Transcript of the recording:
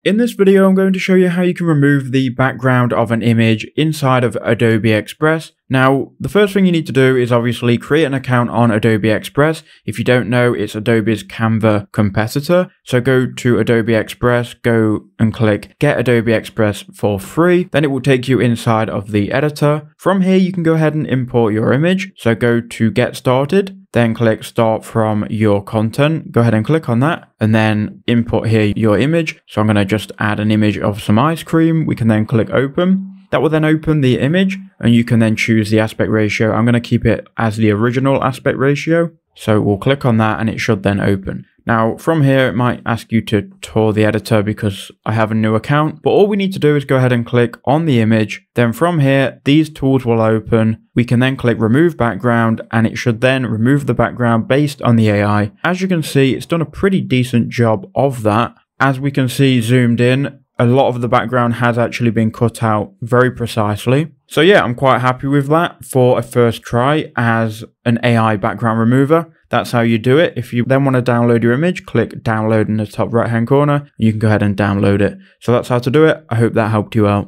In this video, I'm going to show you how you can remove the background of an image inside of Adobe Express. Now, the first thing you need to do is obviously create an account on Adobe Express. If you don't know, it's Adobe's Canva competitor. So go to Adobe Express, go and click Get Adobe Express for free. Then it will take you inside of the editor. From here, you can go ahead and import your image. So go to Get Started. Then click Start from Your Content. Go ahead and click on that and then import here your image. So I'm going to just add an image of some ice cream. We can then click Open. That will then open the image and you can then choose the aspect ratio. I'm going to keep it as the original aspect ratio. So we'll click on that and it should then open. Now from here, it might ask you to tour the editor because I have a new account, but all we need to do is go ahead and click on the image. Then from here, these tools will open. We can then click remove background and it should then remove the background based on the AI. As you can see, it's done a pretty decent job of that. As we can see zoomed in, a lot of the background has actually been cut out very precisely. So yeah, I'm quite happy with that for a first try as an AI background remover. That's how you do it. If you then want to download your image, click download in the top right hand corner. You can go ahead and download it. So that's how to do it. I hope that helped you out.